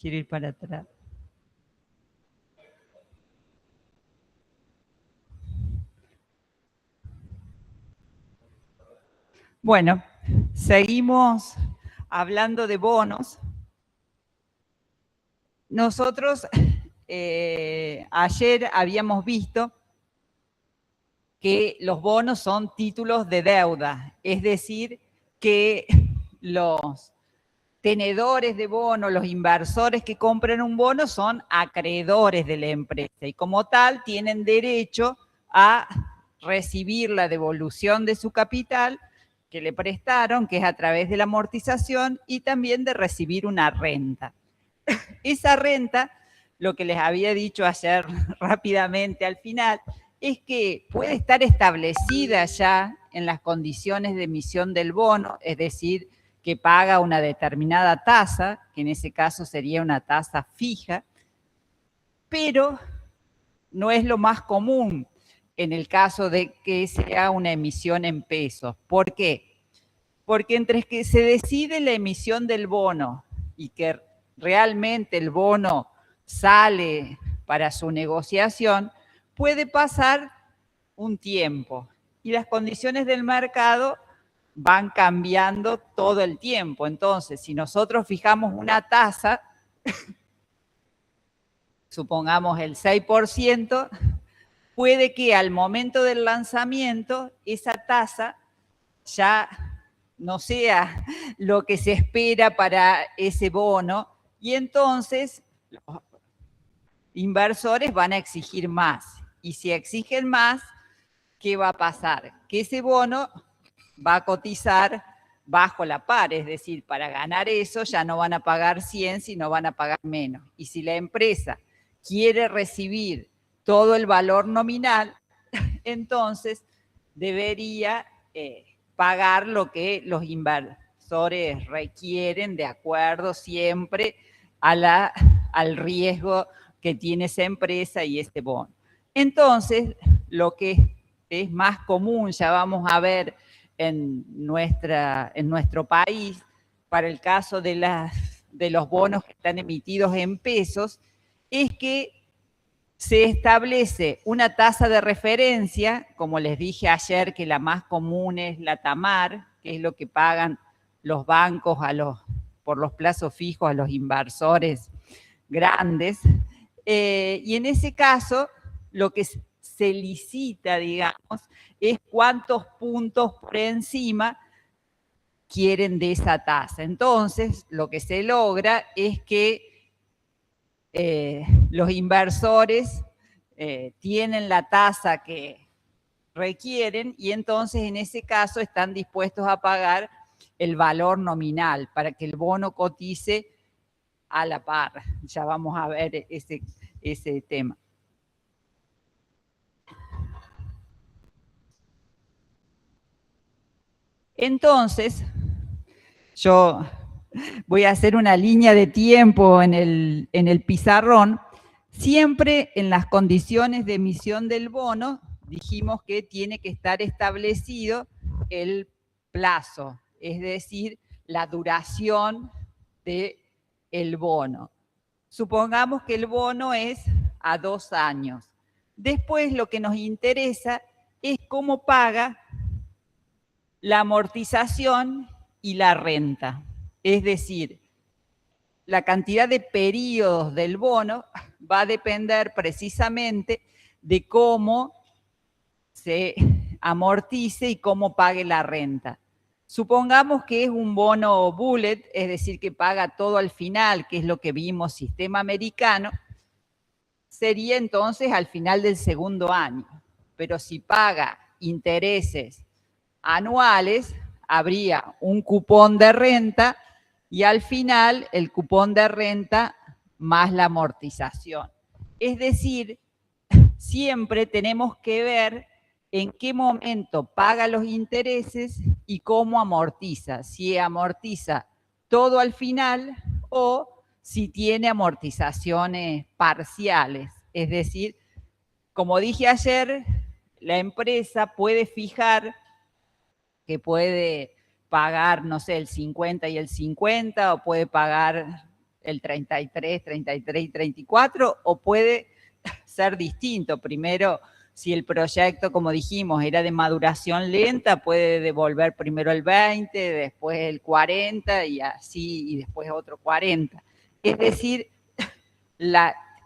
Quiero ir para atrás. Bueno, seguimos hablando de bonos. Nosotros ayer habíamos visto que los bonos son títulos de deuda, es decir, que los tenedores de bonos, los inversores que compran un bono son acreedores de la empresa y como tal tienen derecho a recibir la devolución de su capital que le prestaron, que es a través de la amortización, y también de recibir una renta. Esa renta, lo que les había dicho ayer rápidamente al final, es que puede estar establecida ya en las condiciones de emisión del bono, es decir, que paga una determinada tasa, que en ese caso sería una tasa fija, pero no es lo más común en el caso de que sea una emisión en pesos. ¿Por qué? Porque entre que se decide la emisión del bono y que realmente el bono sale para su negociación, puede pasar un tiempo y las condiciones del mercado van cambiando todo el tiempo. Entonces, si nosotros fijamos una tasa, supongamos el 6%, puede que al momento del lanzamiento esa tasa ya no sea lo que se espera para ese bono y entonces los inversores van a exigir más. Y si exigen más, ¿qué va a pasar? Que ese bono va a cotizar bajo la par, es decir, para ganar eso ya no van a pagar 100, sino van a pagar menos. Y si la empresa quiere recibir todo el valor nominal, entonces debería pagar lo que los inversores requieren de acuerdo siempre al riesgo que tiene esa empresa y este bono. Entonces, lo que es más común, ya vamos a ver en nuestro país, para el caso de los bonos que están emitidos en pesos, es que se establece una tasa de referencia, como les dije ayer, que la más común es la TAMAR, que es lo que pagan los bancos por los plazos fijos a los inversores grandes. Y en ese caso, lo que se licita, digamos, es cuántos puntos por encima quieren de esa tasa. Entonces, lo que se logra es que los inversores tienen la tasa que requieren y entonces en ese caso están dispuestos a pagar el valor nominal para que el bono cotice a la par. Ya vamos a ver ese tema. Entonces, yo voy a hacer una línea de tiempo en el pizarrón. Siempre en las condiciones de emisión del bono, dijimos que tiene que estar establecido el plazo, es decir, la duración del bono. Supongamos que el bono es a 2 años. Después lo que nos interesa es cómo paga la amortización y la renta. Es decir, la cantidad de periodos del bono va a depender precisamente de cómo se amortice y cómo pague la renta. Supongamos que es un bono bullet, es decir, que paga todo al final, que es lo que vimos sistema americano, sería entonces al final del segundo año. Pero si paga intereses anuales, habría un cupón de renta y al final el cupón de renta más la amortización. Es decir, siempre tenemos que ver en qué momento paga los intereses y cómo amortiza. Si amortiza todo al final o si tiene amortizaciones parciales. Es decir, como dije ayer, la empresa puede fijar que puede pagar, no sé, el 50 y el 50, o puede pagar el 33, 33 y 34, o puede ser distinto. Primero, si el proyecto, como dijimos, era de maduración lenta, puede devolver primero el 20, después el 40 y así, y después otro 40. Es decir,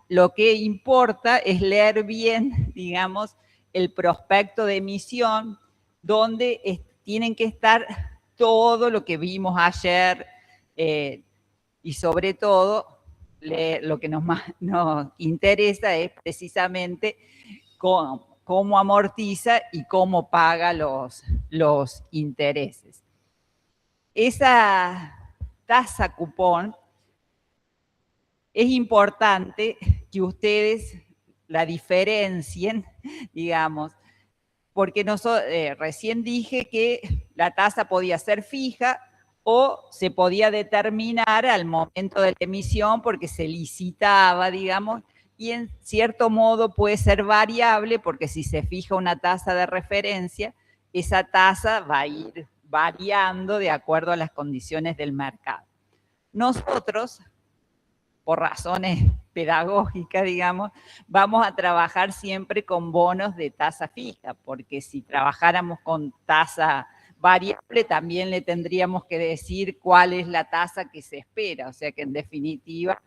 lo que importa es leer bien, digamos, el prospecto de emisión, donde tienen que estar todo lo que vimos ayer, y sobre todo, lo que nos interesa es precisamente cómo amortiza y cómo paga los intereses. Esa tasa cupón es importante que ustedes la diferencien, digamos, porque recién dije que la tasa podía ser fija o se podía determinar al momento de la emisión porque se licitaba, digamos, y en cierto modo puede ser variable porque si se fija una tasa de referencia, esa tasa va a ir variando de acuerdo a las condiciones del mercado. Nosotros, por razones pedagógicas, digamos, vamos a trabajar siempre con bonos de tasa fija, porque si trabajáramos con tasa variable, también le tendríamos que decir cuál es la tasa que se espera, o sea que en definitiva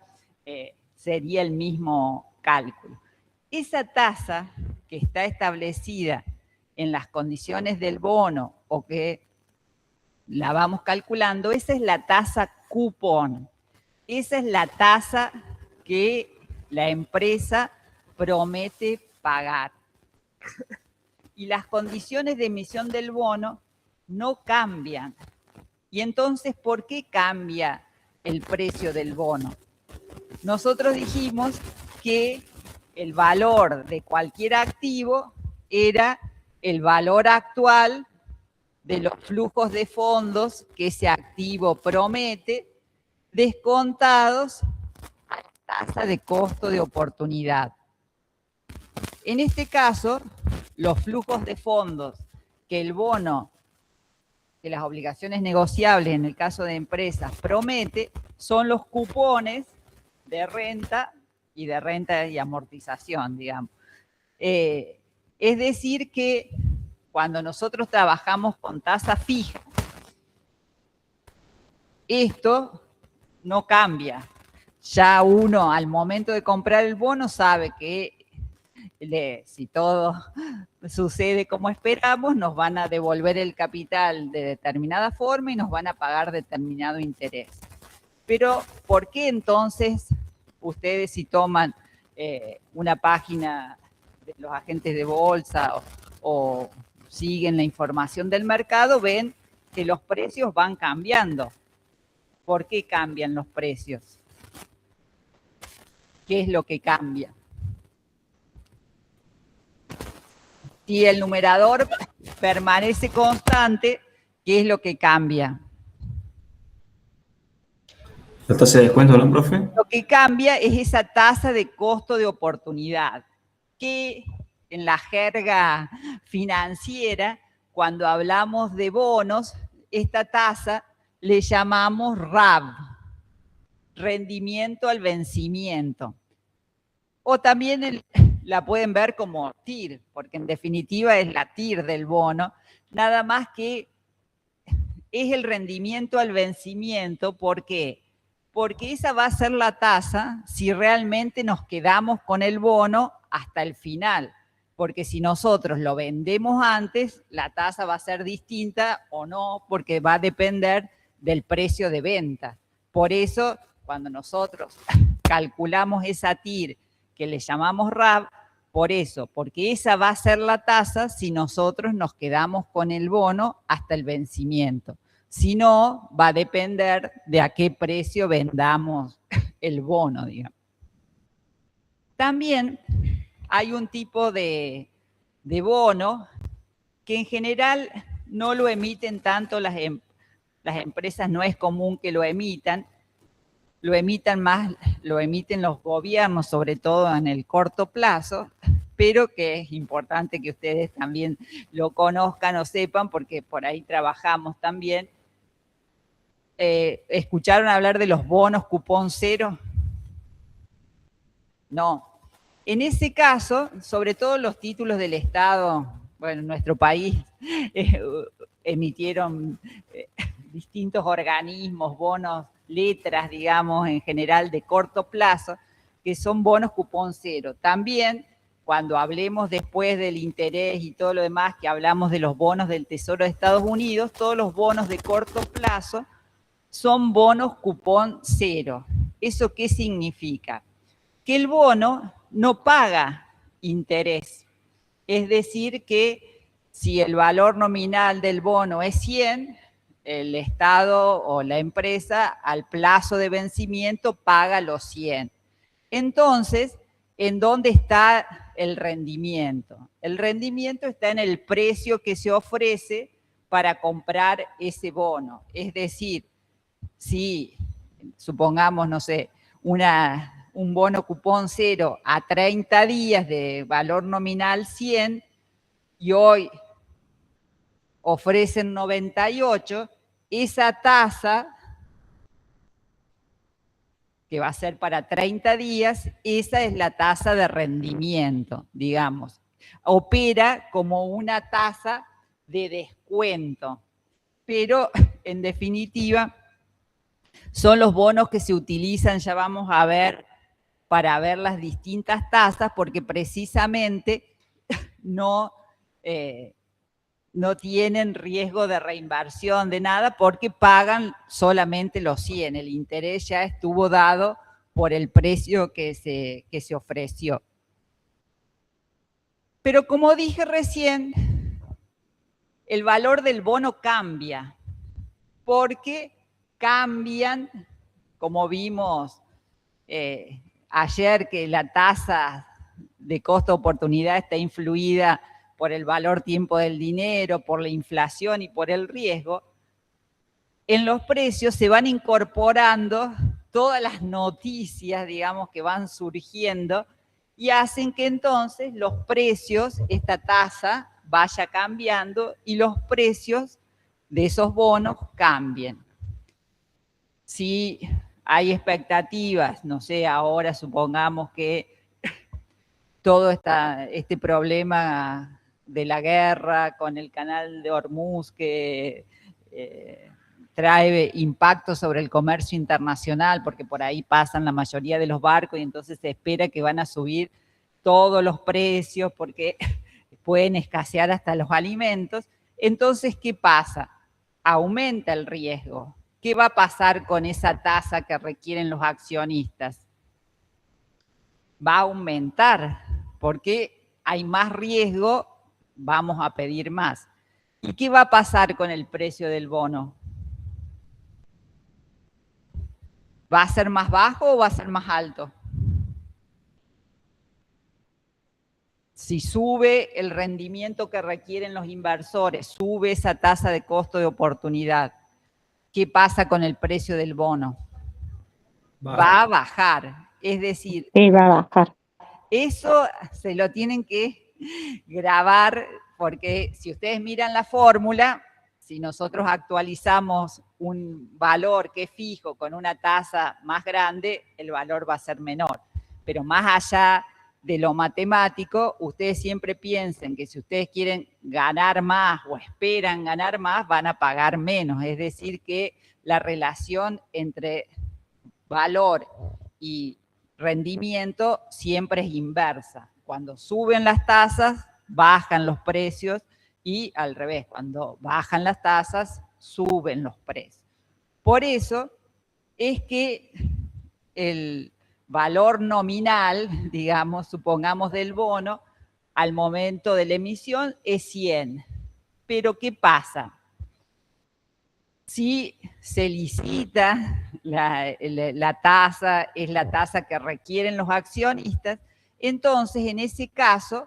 sería el mismo cálculo. Esa tasa que está establecida en las condiciones del bono o que la vamos calculando, esa es la tasa cupón. Esa es la tasa que la empresa promete pagar. Y las condiciones de emisión del bono no cambian. Y entonces, ¿por qué cambia el precio del bono? Nosotros dijimos que el valor de cualquier activo era el valor actual de los flujos de fondos que ese activo promete, descontados a la tasa de costo de oportunidad. En este caso, los flujos de fondos que el bono, que las obligaciones negociables en el caso de empresas promete, son los cupones de renta y amortización, digamos. Es decir que cuando nosotros trabajamos con tasa fija, esto no cambia. Ya uno al momento de comprar el bono sabe que si todo sucede como esperamos, nos van a devolver el capital de determinada forma y nos van a pagar determinado interés. Pero, ¿por qué entonces ustedes si toman una página de los agentes de bolsa o siguen la información del mercado, ven que los precios van cambiando? ¿Por qué cambian los precios? ¿Qué es lo que cambia? Si el numerador permanece constante, ¿qué es lo que cambia? ¿La tasa de descuento, no, profe? Lo que cambia es esa tasa de costo de oportunidad, que en la jerga financiera, cuando hablamos de bonos, esta tasa le llamamos RAV, rendimiento al vencimiento. O también la pueden ver como TIR, porque en definitiva es la TIR del bono, nada más que es el rendimiento al vencimiento. ¿Por qué? Porque esa va a ser la tasa si realmente nos quedamos con el bono hasta el final. Porque si nosotros lo vendemos antes, la tasa va a ser distinta o no, porque va a depender del precio de venta. Por eso, cuando nosotros calculamos esa TIR que le llamamos RAV, por eso, porque esa va a ser la tasa si nosotros nos quedamos con el bono hasta el vencimiento. Si no, va a depender de a qué precio vendamos el bono, digamos. También hay un tipo de bono que en general no lo emiten tanto las empresas, no es común que lo emitan más, lo emiten los gobiernos, sobre todo en el corto plazo, pero que es importante que ustedes también lo conozcan o sepan, porque por ahí trabajamos también, ¿Escucharon hablar de los bonos cupón cero? No. En ese caso, sobre todo los títulos del Estado, bueno, en nuestro país emitieron distintos organismos, bonos, letras, digamos, en general de corto plazo, que son bonos cupón cero. También, cuando hablemos después del interés y todo lo demás, que hablamos de los bonos del Tesoro de Estados Unidos, todos los bonos de corto plazo son bonos cupón cero. ¿Eso qué significa? Que el bono no paga interés. Es decir, que si el valor nominal del bono es 100, el Estado o la empresa al plazo de vencimiento paga los 100. Entonces, ¿en dónde está el rendimiento? El rendimiento está en el precio que se ofrece para comprar ese bono. Es decir, si supongamos, no sé, un bono cupón cero a 30 días de valor nominal 100 y hoy ofrecen 98, esa tasa que va a ser para 30 días, esa es la tasa de rendimiento, digamos. Opera como una tasa de descuento, pero en definitiva son los bonos que se utilizan, ya vamos a ver, para ver las distintas tasas, porque precisamente no tienen riesgo de reinversión de nada, porque pagan solamente los 100. El interés ya estuvo dado por el precio que se ofreció. Pero como dije recién, el valor del bono cambia, porque cambian, como vimos ayer, que la tasa de costo-oportunidad está influida por el valor tiempo del dinero, por la inflación y por el riesgo. En los precios se van incorporando todas las noticias, digamos, que van surgiendo y hacen que entonces los precios, esta tasa, vaya cambiando y los precios de esos bonos cambien. Si hay expectativas, no sé, ahora supongamos que todo este problema de la guerra con el canal de Hormuz que trae impacto sobre el comercio internacional, porque por ahí pasan la mayoría de los barcos y entonces se espera que van a subir todos los precios porque pueden escasear hasta los alimentos. Entonces, ¿qué pasa? Aumenta el riesgo. ¿Qué va a pasar con esa tasa que requieren los accionistas? Va a aumentar, porque hay más riesgo, vamos a pedir más. ¿Y qué va a pasar con el precio del bono? ¿Va a ser más bajo o va a ser más alto? Si sube el rendimiento que requieren los inversores, sube esa tasa de costo de oportunidad, ¿qué pasa con el precio del bono? Va a bajar. Es decir, sí, va a bajar. Eso se lo tienen que grabar, porque si ustedes miran la fórmula, si nosotros actualizamos un valor que es fijo con una tasa más grande, el valor va a ser menor. Pero más allá de lo matemático, ustedes siempre piensen que si ustedes quieren ganar más o esperan ganar más, van a pagar menos. Es decir, que la relación entre valor y rendimiento siempre es inversa. Cuando suben las tasas, bajan los precios y al revés, cuando bajan las tasas, suben los precios. Por eso es que el valor nominal, digamos, supongamos del bono, al momento de la emisión es 100. Pero ¿qué pasa? Si se licita la tasa, es la tasa que requieren los accionistas, entonces en ese caso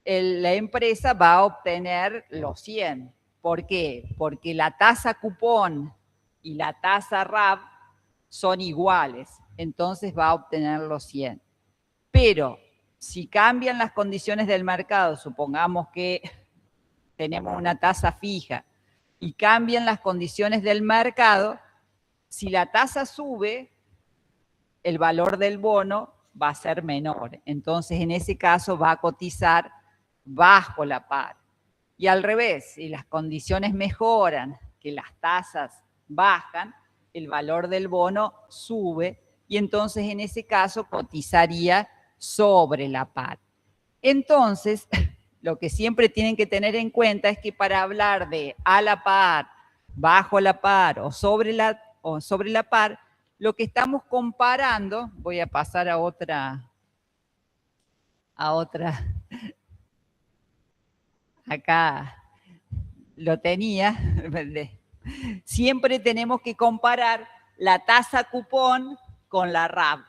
la empresa va a obtener los 100. ¿Por qué? Porque la tasa cupón y la tasa RAB son iguales, entonces va a obtener los 100. Pero si cambian las condiciones del mercado, supongamos que tenemos una tasa fija y cambian las condiciones del mercado, si la tasa sube, el valor del bono va a ser menor. Entonces, en ese caso, va a cotizar bajo la par. Y al revés, si las condiciones mejoran, que las tasas bajan, el valor del bono sube y entonces en ese caso cotizaría sobre la par. Entonces, lo que siempre tienen que tener en cuenta es que para hablar de a la par, bajo la par o sobre la par, lo que estamos comparando, voy a pasar a otra, acá lo tenía, siempre tenemos que comparar la tasa cupón con la RAB.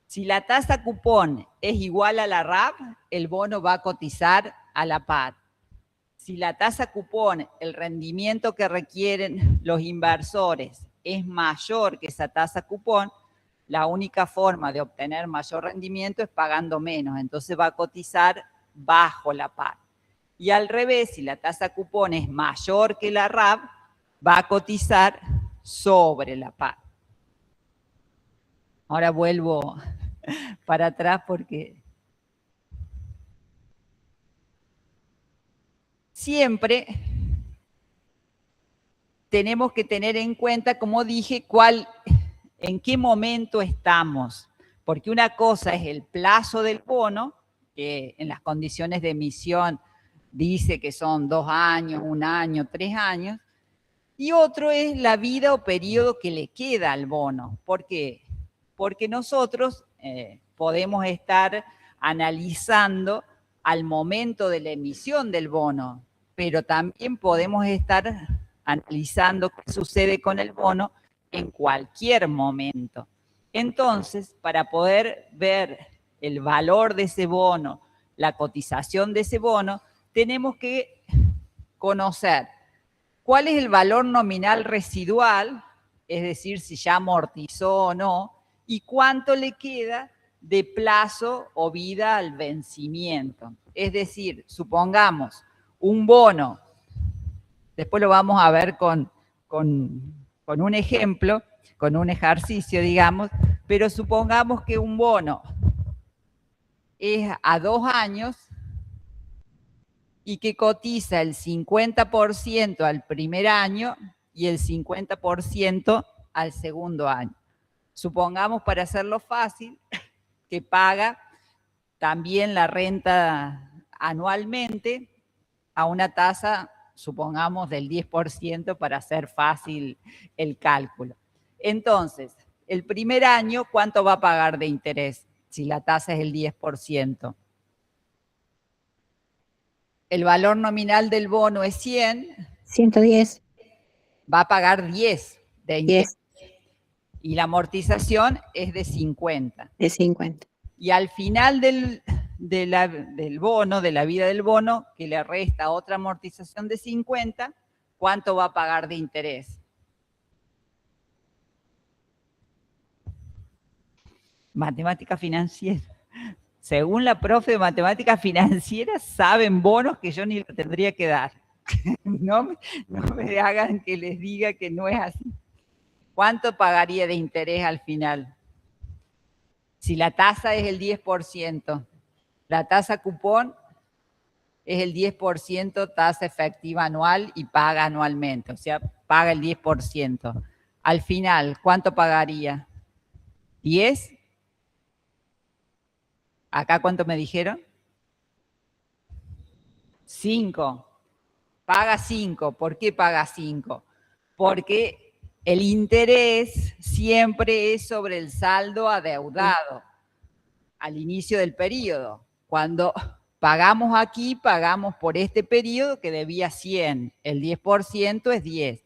Si la tasa cupón es igual a la RAB, el bono va a cotizar a la par. Si la tasa cupón, el rendimiento que requieren los inversores es mayor que esa tasa cupón, la única forma de obtener mayor rendimiento es pagando menos, entonces va a cotizar bajo la par. Y al revés, si la tasa cupón es mayor que la RAB, va a cotizar sobre la par. Ahora vuelvo para atrás porque siempre tenemos que tener en cuenta, como dije, en qué momento estamos. Porque una cosa es el plazo del bono, que en las condiciones de emisión dice que son 2 años, 1 año, 3 años, y otro es la vida o periodo que le queda al bono. ¿Por qué? Porque nosotros podemos estar analizando al momento de la emisión del bono, pero también podemos estar analizando qué sucede con el bono en cualquier momento. Entonces, para poder ver el valor de ese bono, la cotización de ese bono, tenemos que conocer cuál es el valor nominal residual, es decir, si ya amortizó o no, y cuánto le queda de plazo o vida al vencimiento. Es decir, supongamos un bono, después lo vamos a ver con un ejemplo, con un ejercicio, digamos, pero supongamos que un bono es a 2 años y que cotiza el 50% al primer año y el 50% al segundo año. Supongamos, para hacerlo fácil, que paga también la renta anualmente a una tasa, supongamos, del 10% para hacer fácil el cálculo. Entonces, el primer año, ¿cuánto va a pagar de interés si la tasa es el 10%? El valor nominal del bono es 100. 110. Va a pagar 10 de interés. 10. Y la amortización es de 50. De 50. Y al final del bono, de la vida del bono, que le resta otra amortización de 50, ¿cuánto va a pagar de interés? Matemática financiera. Según la profe de matemática financiera, saben bonos que yo ni le tendría que dar. No me hagan que les diga que no es así. ¿Cuánto pagaría de interés al final? Si la tasa es el 10%, la tasa cupón es el 10% tasa efectiva anual y paga anualmente, o sea, paga el 10%. Al final, ¿cuánto pagaría? ¿10? ¿Acá cuánto me dijeron? 5. Paga 5. ¿Por qué paga 5? Porque el interés siempre es sobre el saldo adeudado al inicio del periodo. Cuando pagamos aquí, pagamos por este periodo que debía 100. El 10% es 10.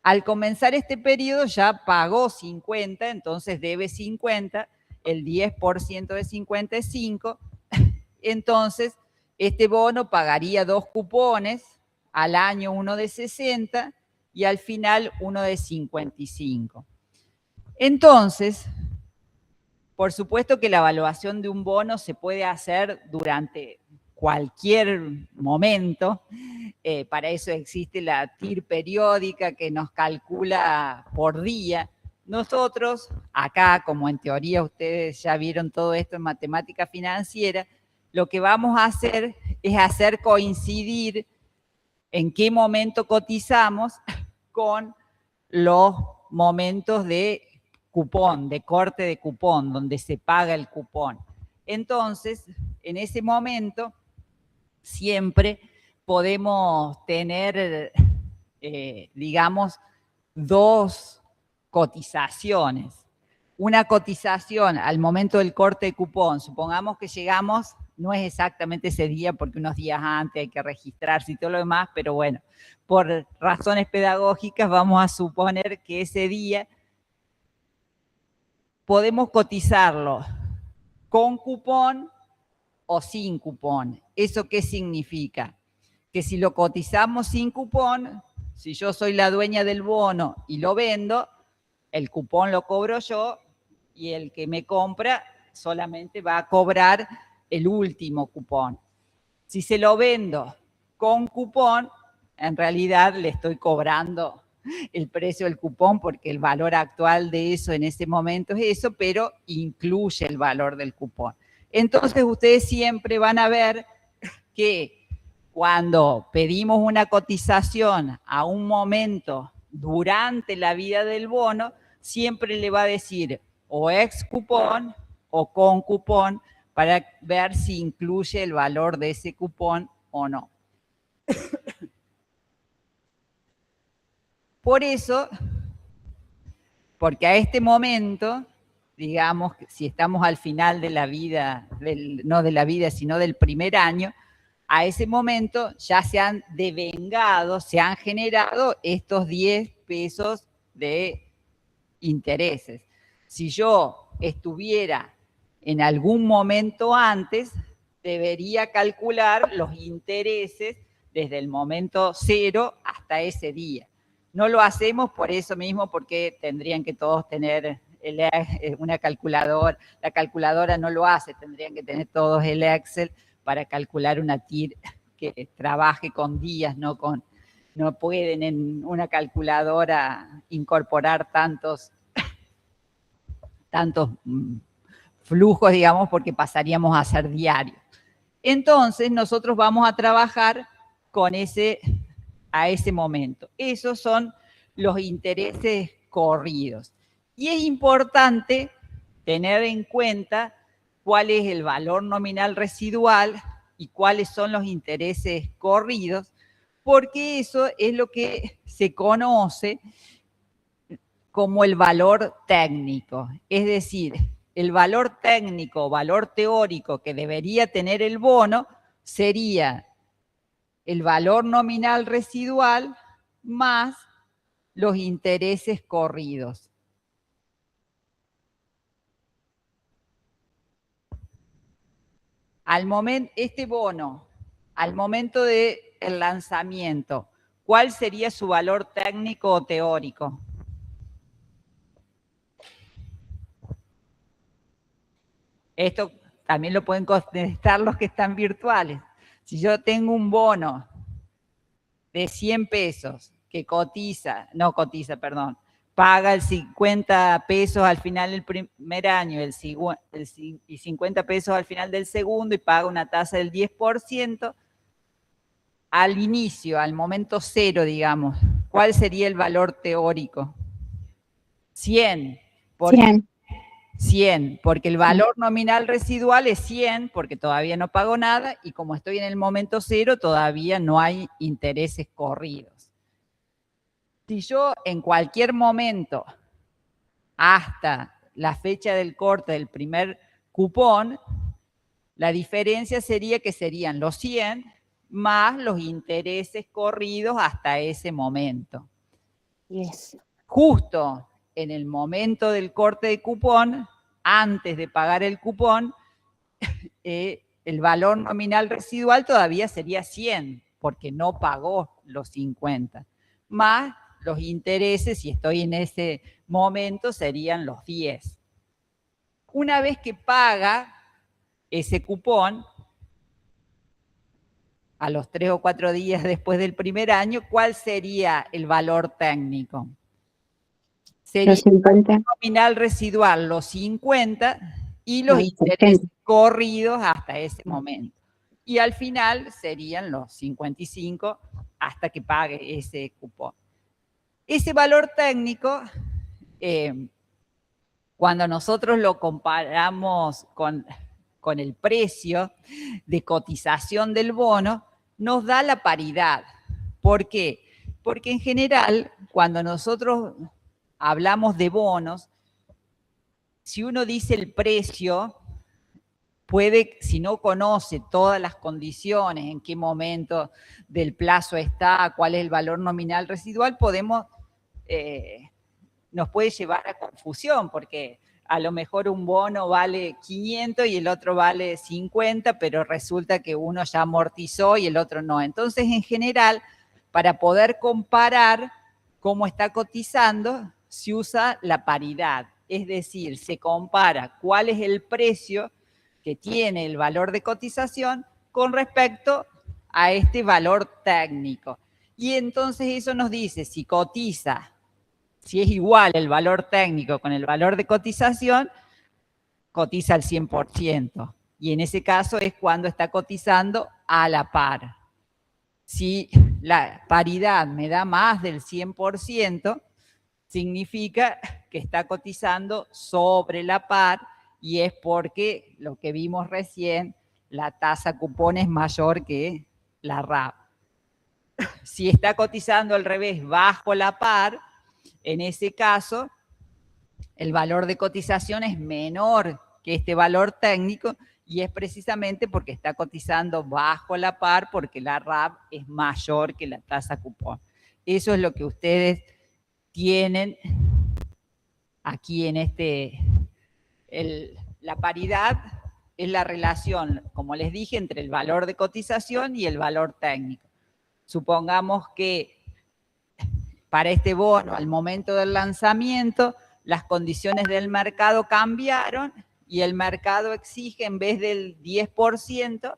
Al comenzar este periodo ya pagó 50, entonces debe 50. El 10% de 50 es 5. Entonces, este bono pagaría 2 cupones, al año uno de 60 y al final uno de 55. Entonces, por supuesto que la evaluación de un bono se puede hacer durante cualquier momento. Para eso existe la TIR periódica que nos calcula por día. Nosotros, acá, como en teoría ustedes ya vieron todo esto en matemática financiera, lo que vamos a hacer es hacer coincidir en qué momento cotizamos con los momentos de cupón, de corte de cupón, donde se paga el cupón. Entonces, en ese momento, siempre podemos tener, digamos, dos cotizaciones. Una cotización al momento del corte de cupón, supongamos que llegamos, no es exactamente ese día porque unos días antes hay que registrarse y todo lo demás, pero bueno, por razones pedagógicas vamos a suponer que ese día podemos cotizarlo con cupón o sin cupón. ¿Eso qué significa? Que si lo cotizamos sin cupón, si yo soy la dueña del bono y lo vendo, el cupón lo cobro yo y el que me compra solamente va a cobrar el último cupón. Si se lo vendo con cupón, en realidad le estoy cobrando el precio del cupón porque el valor actual de eso en ese momento es eso, pero incluye el valor del cupón. Entonces ustedes siempre van a ver que cuando pedimos una cotización a un momento durante la vida del bono, siempre le va a decir o ex cupón o con cupón para ver si incluye el valor de ese cupón o no. Por eso, porque a este momento, digamos, si estamos al final de la vida, no de la vida, sino del primer año, a ese momento ya se han devengado, se han generado estos 10 pesos de intereses. Si yo estuviera en algún momento antes, debería calcular los intereses desde el momento 0 hasta ese día. No lo hacemos por eso mismo, porque tendrían que todos tener una calculadora. La calculadora no lo hace, tendrían que tener todos el Excel para calcular una TIR que trabaje con días, no pueden en una calculadora incorporar tantos flujos, digamos, porque pasaríamos a ser diarios. Entonces, nosotros vamos a trabajar con a ese momento. Esos son los intereses corridos. Y es importante tener en cuenta cuál es el valor nominal residual y cuáles son los intereses corridos, porque eso es lo que se conoce como el valor técnico. Es decir, el valor técnico, valor teórico que debería tener el bono sería el valor nominal residual más los intereses corridos. Este bono, al momento del lanzamiento, ¿cuál sería su valor técnico o teórico? Esto también lo pueden contestar los que están virtuales. Si yo tengo un bono de 100 pesos que paga el 50 pesos al final del primer año y 50 pesos al final del segundo y paga una tasa del 10%, al inicio, al momento 0, digamos, ¿cuál sería el valor teórico? 100. 100, porque el valor nominal residual es 100, porque todavía no pago nada, y como estoy en el momento 0, todavía no hay intereses corridos. Si yo en cualquier momento, hasta la fecha del corte del primer cupón, la diferencia sería que serían los 100 más los intereses corridos hasta ese momento. Yes. Justo en el momento del corte de cupón, antes de pagar el cupón, el valor nominal residual todavía sería 100, porque no pagó los 50. Más los intereses, si estoy en ese momento, serían los 10. Una vez que paga ese cupón, a los 3 o 4 días después del primer año, ¿cuál sería el valor técnico? Sería Los 50. el nominal residual, los 50, y los Ah, intereses 80. corridos hasta ese momento. Y al final serían los 55 hasta que pague ese cupón. Ese valor técnico, cuando nosotros lo comparamos con el precio de cotización del bono, nos da la paridad. ¿Por qué? Porque en general, cuando nosotros hablamos de bonos, si uno dice el precio, puede, si no conoce todas las condiciones, en qué momento del plazo está, cuál es el valor nominal residual, nos puede llevar a confusión, porque a lo mejor un bono vale 500 y el otro vale 50, pero resulta que uno ya amortizó y el otro no. Entonces, en general, para poder comparar cómo está cotizando, se usa la paridad. Es decir, se compara cuál es el precio que tiene el valor de cotización con respecto a este valor técnico. Y entonces eso nos dice si cotiza, si es igual el valor técnico con el valor de cotización, cotiza al 100%. Y en ese caso es cuando está cotizando a la par. Si la paridad me da más del 100%, significa que está cotizando sobre la par y es porque lo que vimos recién, la tasa cupón es mayor que la RAB. Si está cotizando al revés bajo la par, en ese caso, el valor de cotización es menor que este valor técnico y es precisamente porque está cotizando bajo la par porque la RAB es mayor que la tasa cupón. Eso es lo que ustedes tienen aquí en la paridad es la relación, como les dije, entre el valor de cotización y el valor técnico. Supongamos que para este bono, al momento del lanzamiento, las condiciones del mercado cambiaron y el mercado exige en vez del 10%,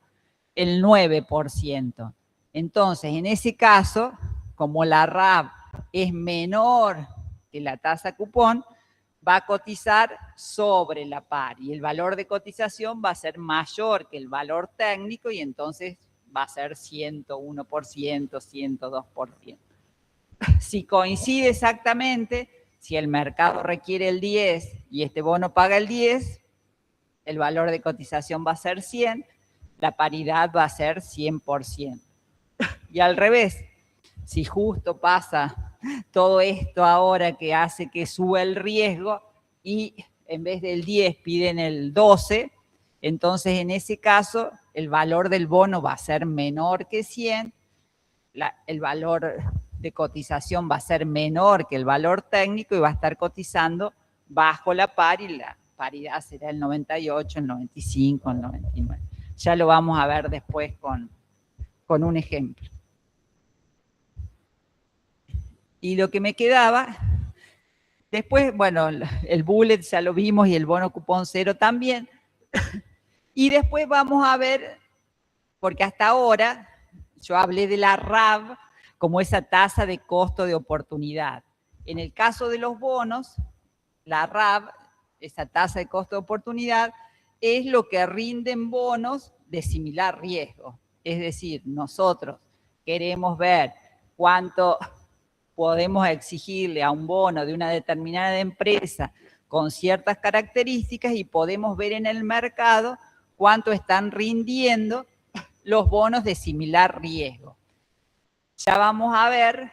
el 9%. Entonces, en ese caso, como la RAB es menor que la tasa cupón, va a cotizar sobre la par y el valor de cotización va a ser mayor que el valor técnico y entonces va a ser 101%, 102%. Si coincide exactamente, si el mercado requiere el 10 y este bono paga el 10, el valor de cotización va a ser 100, la paridad va a ser 100%. Y al revés, si justo pasa todo esto ahora que hace que suba el riesgo y en vez del 10 piden el 12, entonces en ese caso el valor del bono va a ser menor que 100, el valor de cotización va a ser menor que el valor técnico y va a estar cotizando bajo la par y la paridad será el 98, el 95, el 99. Ya lo vamos a ver después con un ejemplo. Y lo que me quedaba, después, bueno, el bullet ya lo vimos y el bono cupón cero también. Y después vamos a ver, porque hasta ahora yo hablé de la RAB como esa tasa de costo de oportunidad. En el caso de los bonos, la RAB, esa tasa de costo de oportunidad, es lo que rinden bonos de similar riesgo. Es decir, nosotros queremos ver cuánto podemos exigirle a un bono de una determinada empresa con ciertas características y podemos ver en el mercado cuánto están rindiendo los bonos de similar riesgo. Ya vamos a ver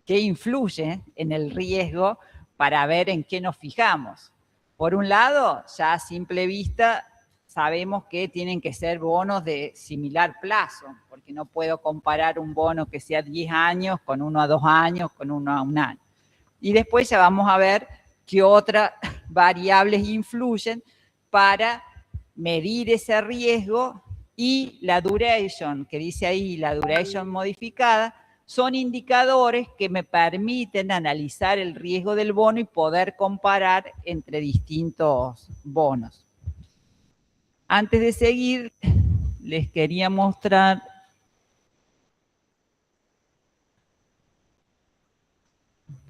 qué influye en el riesgo para ver en qué nos fijamos. Por un lado, ya a simple vista sabemos que tienen que ser bonos de similar plazo, porque no puedo comparar un bono que sea 10 años con uno a 2 años, con uno a 1 año. Y después ya vamos a ver qué otras variables influyen para medir ese riesgo y la duration, que dice ahí, la duration modificada, son indicadores que me permiten analizar el riesgo del bono y poder comparar entre distintos bonos. Antes de seguir, les quería mostrar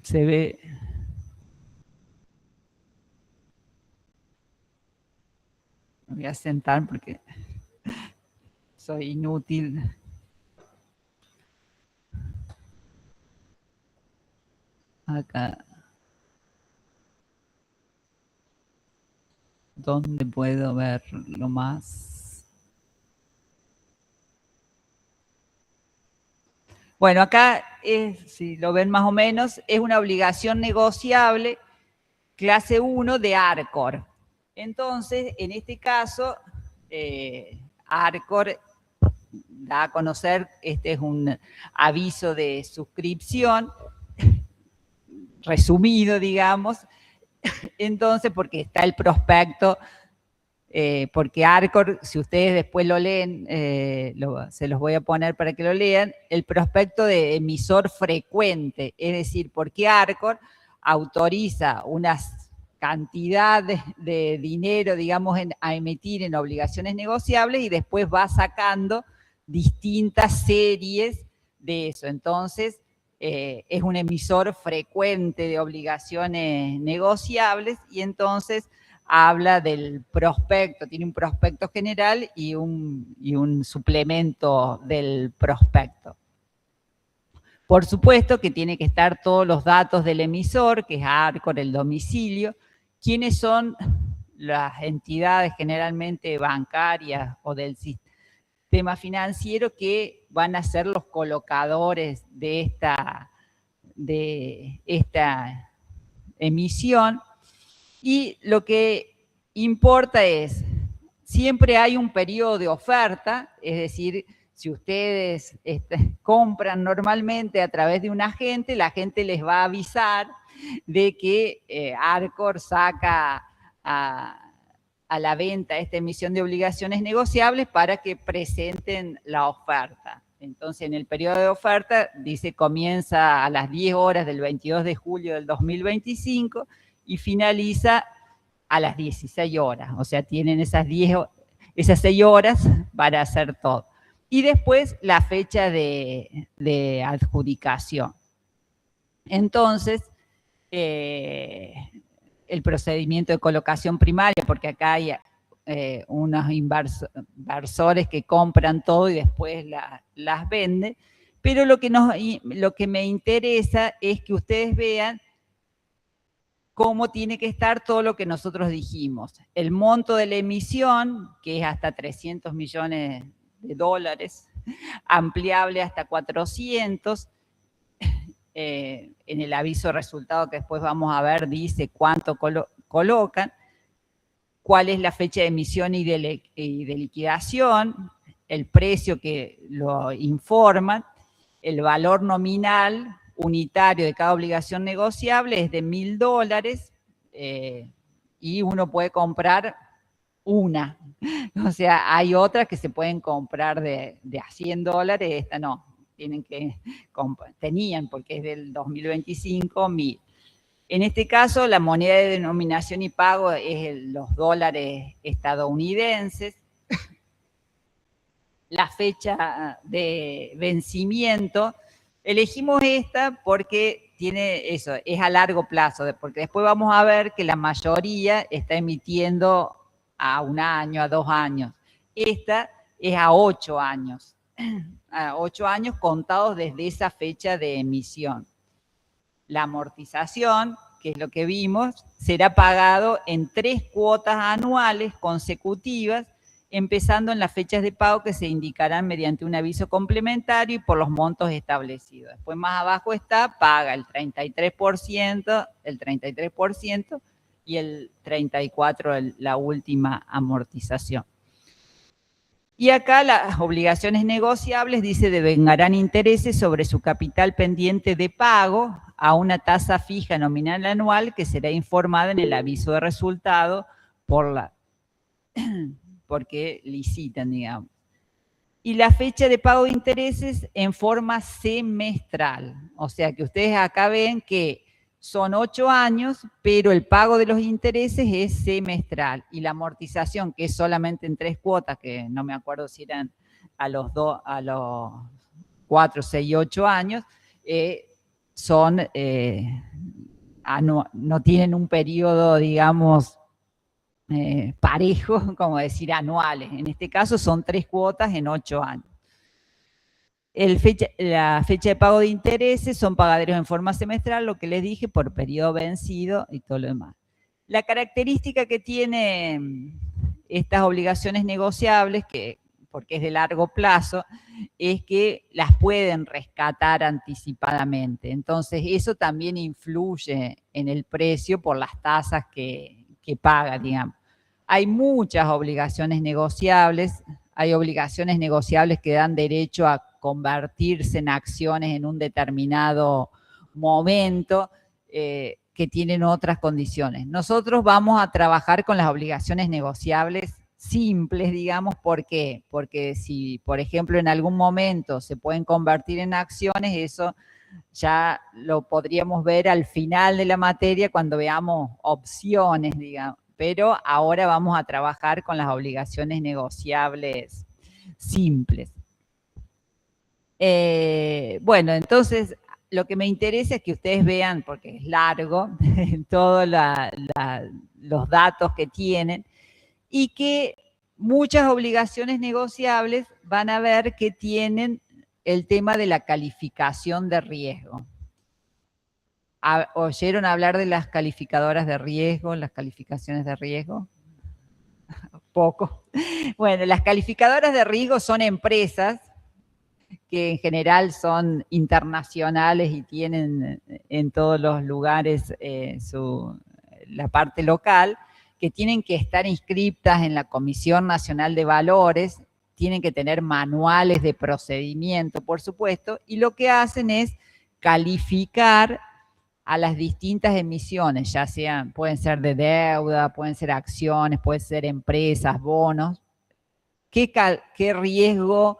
Se ve. Me voy a sentar porque soy inútil. Acá. ¿Dónde puedo verlo más? Bueno, acá, si lo ven más o menos, es una obligación negociable clase 1 de Arcor. Entonces, en este caso, Arcor da a conocer, este es un aviso de suscripción, resumido, digamos, entonces, porque está el prospecto, porque Arcor, si ustedes después lo leen, se los voy a poner para que lo lean, el prospecto de emisor frecuente, es decir, porque Arcor autoriza unas cantidades de dinero, digamos, a emitir en obligaciones negociables y después va sacando distintas series de eso. Entonces, es un emisor frecuente de obligaciones negociables y entonces habla del prospecto, tiene un prospecto general y un suplemento del prospecto. Por supuesto que tiene que estar todos los datos del emisor, que es Arcor, el domicilio, quiénes son las entidades generalmente bancarias o del sistema financiero que van a ser los colocadores de esta emisión. Y lo que importa es, siempre hay un periodo de oferta, es decir, si ustedes compran normalmente a través de un agente, la gente les va a avisar de que Arcor saca a la venta esta emisión de obligaciones negociables para que presenten la oferta. Entonces, en el periodo de oferta, dice, comienza a las 10 horas del 22 de julio del 2025 y finaliza a las 16 horas. O sea, tienen esas 6 horas para hacer todo. Y después la fecha de adjudicación. Entonces, el procedimiento de colocación primaria, porque acá hay unos inversores que compran todo y después las venden, pero lo que me interesa es que ustedes vean cómo tiene que estar todo lo que nosotros dijimos. El monto de la emisión, que es hasta 300 millones de dólares, ampliable hasta 400, en el aviso de resultado que después vamos a ver, dice cuánto colocan, cuál es la fecha de emisión y de liquidación, el precio que lo informan, el valor nominal unitario de cada obligación negociable es de $1.000 y uno puede comprar una. O sea, hay otras que se pueden comprar de a $100, esta no. Tenían, porque es del 2025, 1.000. En este caso, la moneda de denominación y pago es los dólares estadounidenses. La fecha de vencimiento, elegimos esta porque tiene eso, es a largo plazo, porque después vamos a ver que la mayoría está emitiendo a 1 año, a 2 años. Esta es a 8 años. A 8 años contados desde esa fecha de emisión. La amortización, que es lo que vimos, será pagado en 3 cuotas anuales consecutivas, empezando en las fechas de pago que se indicarán mediante un aviso complementario y por los montos establecidos. Después más abajo está, paga el 33%, y el 34% la última amortización. Y acá las obligaciones negociables, dice, devengarán intereses sobre su capital pendiente de pago a una tasa fija nominal anual que será informada en el aviso de resultado porque licitan, digamos. Y la fecha de pago de intereses en forma semestral. O sea que ustedes acá ven que son 8 años, pero el pago de los intereses es semestral. Y la amortización, que es solamente en 3 cuotas, que no me acuerdo si eran a los 4, 6, 8 años, no tienen un periodo, digamos, parejo, como decir anuales. En este caso son 3 cuotas en 8 años. La fecha de pago de intereses son pagaderos en forma semestral, lo que les dije, por periodo vencido y todo lo demás. La característica que tienen estas obligaciones negociables, porque es de largo plazo, es que las pueden rescatar anticipadamente. Entonces, eso también influye en el precio por las tasas que paga, digamos. Hay muchas obligaciones negociables. Hay obligaciones negociables que dan derecho a convertirse en acciones en un determinado momento, que tienen otras condiciones. Nosotros vamos a trabajar con las obligaciones negociables simples, digamos. ¿Por qué? Porque si, por ejemplo, en algún momento se pueden convertir en acciones, eso ya lo podríamos ver al final de la materia cuando veamos opciones, digamos. Pero ahora vamos a trabajar con las obligaciones negociables simples. Bueno, entonces lo que me interesa es que ustedes vean, porque es largo, todos los datos que tienen, y que muchas obligaciones negociables van a ver que tienen el tema de la calificación de riesgo. ¿Oyeron hablar de las calificadoras de riesgo, las calificaciones de riesgo? Poco. Bueno, las calificadoras de riesgo son empresas que en general son internacionales y tienen en todos los lugares la parte local, que tienen que estar inscriptas en la Comisión Nacional de Valores, tienen que tener manuales de procedimiento, por supuesto, y lo que hacen es calificar a las distintas emisiones, ya sean, pueden ser de deuda, pueden ser acciones, pueden ser empresas, bonos, qué riesgo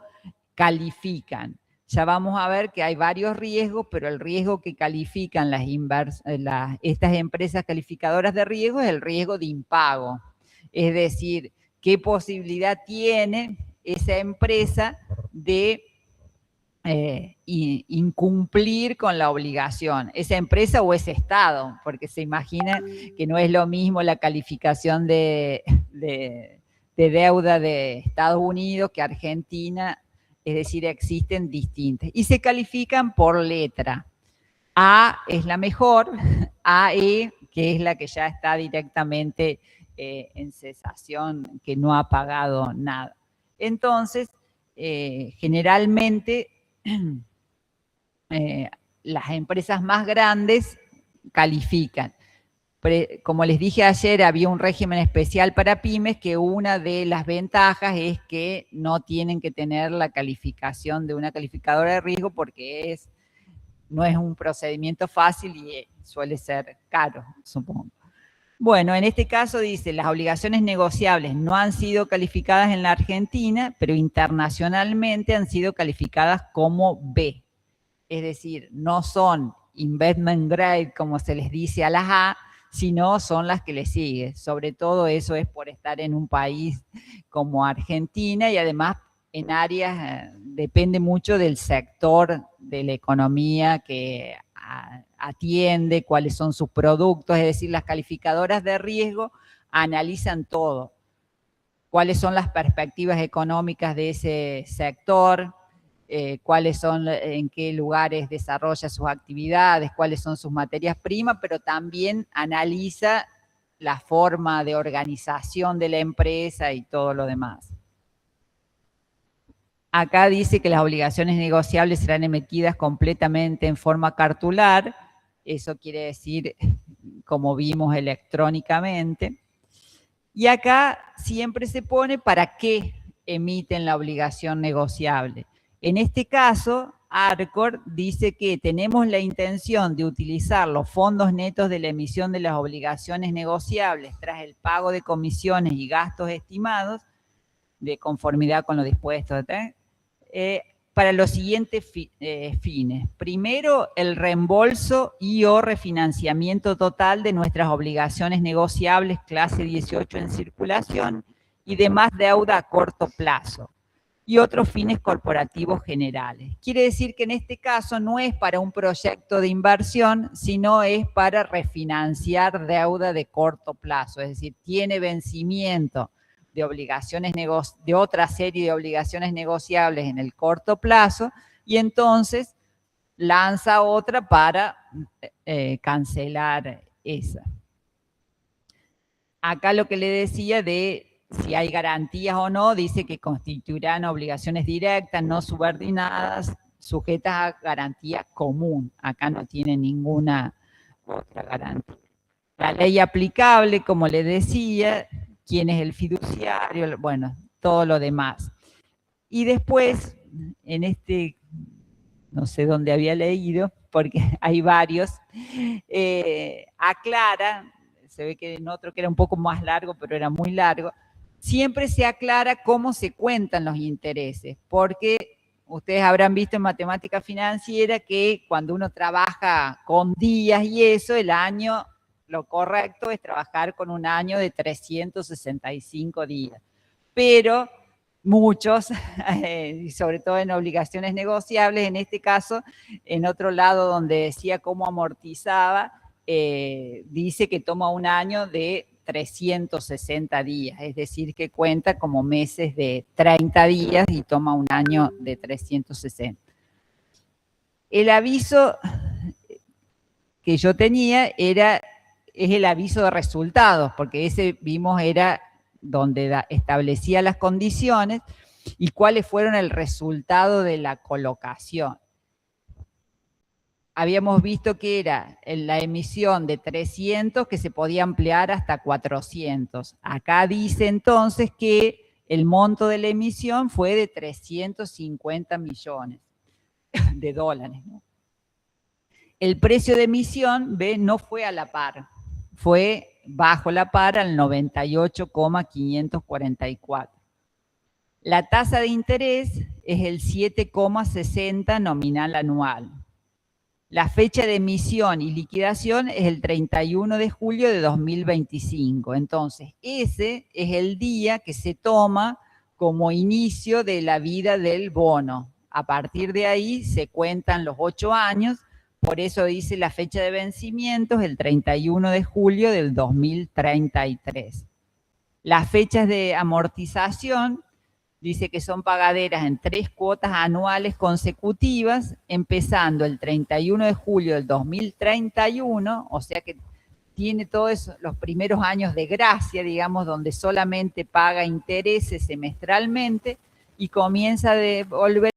califican. Ya vamos a ver que hay varios riesgos, pero el riesgo que califican estas empresas calificadoras de riesgo es el riesgo de impago. Es decir, qué posibilidad tiene esa empresa de incumplir con la obligación, esa empresa o ese Estado, porque se imagina que no es lo mismo la calificación de deuda de Estados Unidos que Argentina. Es decir, existen distintas. Y se califican por letra. A es la mejor, AE, que es la que ya está directamente en cesación, que no ha pagado nada. Entonces, generalmente, las empresas más grandes califican. Como les dije ayer, había un régimen especial para pymes, que una de las ventajas es que no tienen que tener la calificación de una calificadora de riesgo, porque no es un procedimiento fácil y suele ser caro, supongo. Bueno, en este caso dice, las obligaciones negociables no han sido calificadas en la Argentina, pero internacionalmente han sido calificadas como B. Es decir, no son investment grade, como se les dice a las A, sino son las que le siguen. Sobre todo eso es por estar en un país como Argentina, y además en áreas, depende mucho del sector de la economía que atiende, cuáles son sus productos. Es decir, las calificadoras de riesgo analizan todo. Cuáles son las perspectivas económicas de ese sector, cuáles son, en qué lugares desarrolla sus actividades, cuáles son sus materias primas, pero también analiza la forma de organización de la empresa y todo lo demás. Acá dice que las obligaciones negociables serán emitidas completamente en forma cartular. Eso quiere decir, como vimos, electrónicamente. Y acá siempre se pone para qué emiten la obligación negociable. En este caso, Arcor dice que tenemos la intención de utilizar los fondos netos de la emisión de las obligaciones negociables tras el pago de comisiones y gastos estimados, de conformidad con lo dispuesto, para los siguientes fines. Primero, el reembolso y o refinanciamiento total de nuestras obligaciones negociables clase 18 en circulación y demás deuda a corto plazo. y otros fines corporativos generales. Quiere decir que en este caso no es para un proyecto de inversión, sino es para refinanciar deuda de corto plazo, es decir, tiene vencimiento de obligaciones de otra serie de obligaciones negociables en el corto plazo, y entonces lanza otra para cancelar esa. Acá lo que le decía de si hay garantías o no, dice que constituirán obligaciones directas, no subordinadas, sujetas a garantía común. Acá no tiene ninguna otra garantía. La ley aplicable, como le decía, quién es el fiduciario, bueno, todo lo demás. Y después, en este, no sé dónde había leído, porque hay varios, aclara, se ve que en otro que era un poco más largo, pero era muy largo, siempre se aclara cómo se cuentan los intereses, porque ustedes habrán visto en matemática financiera que cuando uno trabaja con días y eso, el año, lo correcto es trabajar con un año de 365 días. Pero muchos, sobre todo en obligaciones negociables, en este caso, en otro lado donde decía cómo amortizaba, dice que toma un año de 360 días, es decir, que cuenta como meses de 30 días y toma un año de 360. El aviso que yo tenía es el aviso de resultados, porque ese vimos era donde establecía las condiciones y cuáles fueron el resultado de la colocación. Habíamos visto que era en la emisión de 300 que se podía ampliar hasta 400. Acá dice entonces que el monto de la emisión fue de 350 millones de dólares, ¿no? El precio de emisión, ve, no fue a la par, fue bajo la par al 98,544. La tasa de interés es el 7,60 nominal anual. La fecha de emisión y liquidación es el 31 de julio de 2025. Entonces, ese es el día que se toma como inicio de la vida del bono. A partir de ahí se cuentan los 8 años, por eso dice la fecha de vencimiento es el 31 de julio del 2033. Las fechas de amortización dice que son pagaderas en 3 cuotas anuales consecutivas, empezando el 31 de julio del 2031, o sea que tiene todos los primeros años de gracia, digamos, donde solamente paga intereses semestralmente y comienza a devolver